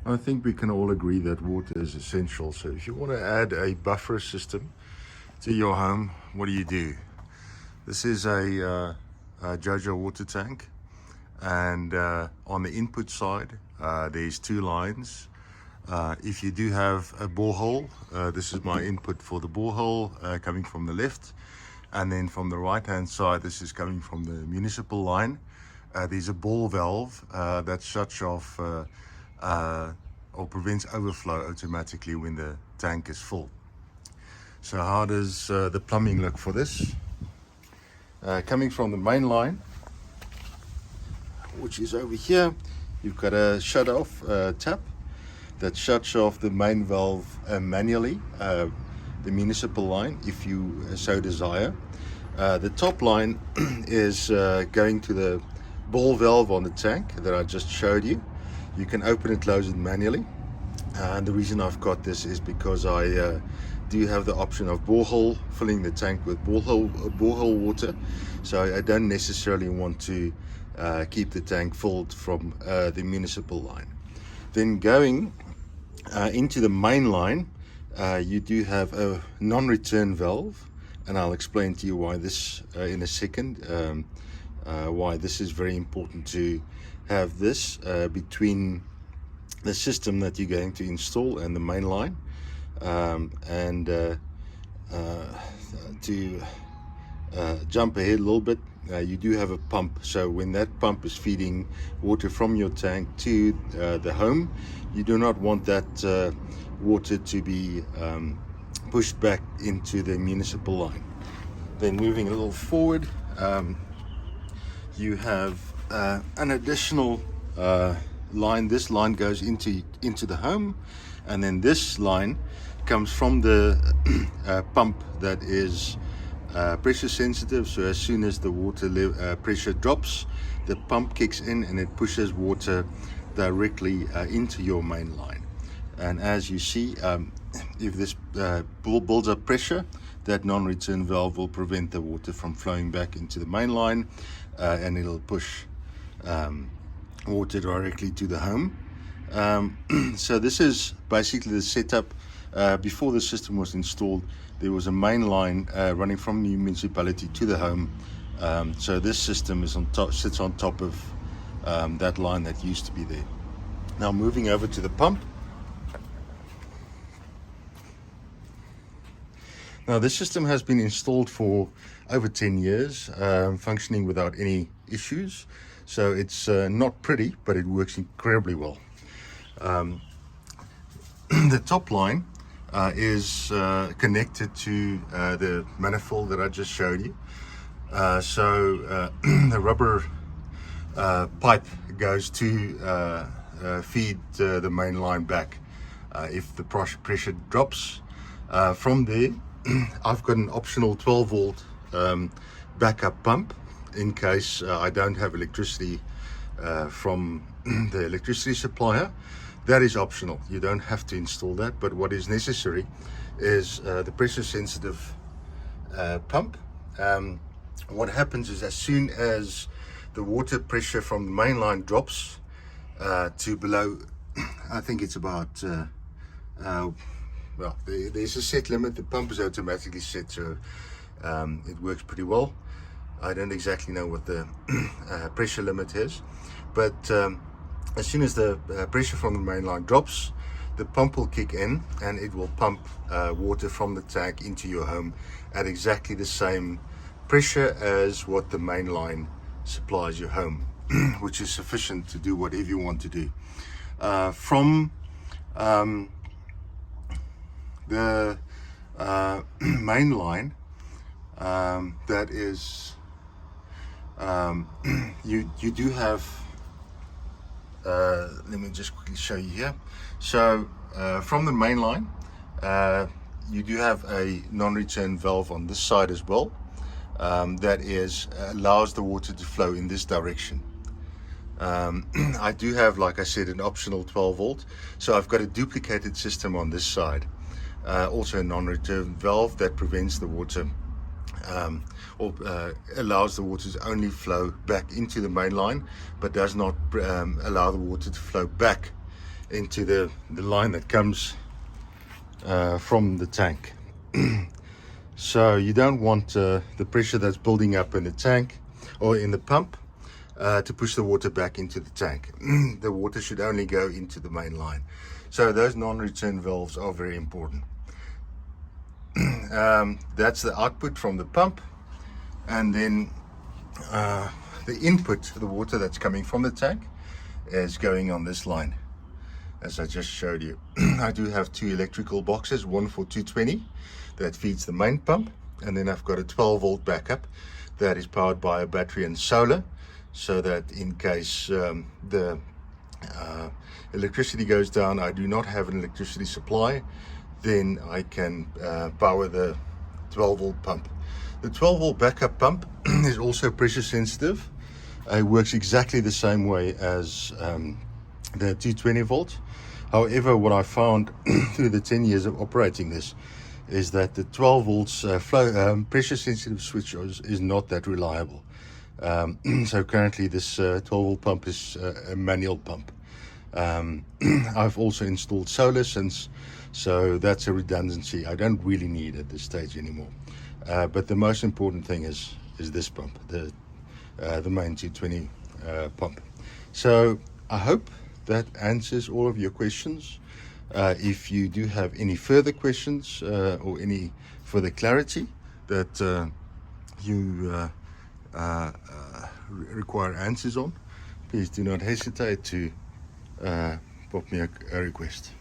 I think we can all agree that water is essential. So if you want to add a buffer system to your home, what do? This is a JoJo water tank, and on the input side, there's two lines. If you do have a borehole, this is my input for the borehole coming from the left, and then from the right hand side, this is coming from the municipal line. There's a ball valve that shuts off or prevents overflow automatically when the tank is full. So how does the plumbing look for this? Coming from the main line, which is over here, you've got a shut off tap that shuts off the main valve manually, the municipal line, if you so desire. The top line is going to the ball valve on the tank that I just showed you. You can open and close it manually. And the reason I've got this is because I do have the option of borehole, filling the tank with borehole water. So I don't necessarily want to keep the tank filled from the municipal line. Then going into the main line, you do have a non-return valve, and I'll explain to you why this in a second, why this is very important to have this between the system that you're going to install and the main line. To jump ahead a little bit, you do have a pump. So when that pump is feeding water from your tank to the home, you do not want that water to be pushed back into the municipal line. Then moving a little forward, you have an additional line. This line goes into the home, and then this line comes from the pump that is pressure sensitive. So as soon as the water pressure drops, the pump kicks in and it pushes water directly into your main line. And as you see, if this builds up pressure, that non-return valve will prevent the water from flowing back into the main line, and it'll push water directly to the home. So this is basically the setup. Before the system was installed, there was a main line running from the municipality to the home. So this system is sits on top of that line that used to be there. Now moving over to the pump. Now this system has been installed for over 10 years, functioning without any issues. So it's not pretty, but it works incredibly well. The top line is connected to the manifold that I just showed you. The rubber pipe goes to feed the main line back if the pressure drops. From there, I've got an optional 12 volt backup pump in case I don't have electricity from the electricity supplier. That is optional. You don't have to install that, but what is necessary is the pressure sensitive pump. What happens is, as soon as the water pressure from the main line drops to below, I think it's about well, there's a set limit. The pump is automatically set, so it works pretty well. I don't exactly know what the pressure limit is, but as soon as the pressure from the main line drops, the pump will kick in and it will pump water from the tank into your home at exactly the same pressure as what the main line supplies your home, which is sufficient to do whatever you want to do. From the main line, that is, you do have, let me just quickly show you here. So from the main line, you do have a non-return valve on this side as well, that is allows the water to flow in this direction. I do have, like I said, an optional 12 volt, so I've got a duplicated system on this side, also a non-return valve that prevents the water or allows the water to only flow back into the main line, but does not allow the water to flow back into the line that comes from the tank. So you don't want the pressure that's building up in the tank or in the pump to push the water back into the tank. The water should only go into the main line. So those non-return valves are very important. That's the output from the pump, and then the input, the water that's coming from the tank, is going on this line, as I just showed you. I do have two electrical boxes, one for 220 that feeds the main pump, and then I've got a 12-volt backup that is powered by a battery and solar, so that in case the electricity goes down, I do not have an electricity supply, then I can power the 12-volt pump. The 12-volt backup pump is also pressure sensitive. It works exactly the same way as the 220 volt. However, what I found through the 10 years of operating this is that the 12 volts pressure sensitive switch is not that reliable. So currently this 12 volt pump is a manual pump. I've also installed solar since, so that's a redundancy I don't really need at this stage anymore. But the most important thing is this pump, the main 220 pump. So I hope that answers all of your questions. If you do have any further questions or any further clarity that you require answers on, please do not hesitate to pop me a request.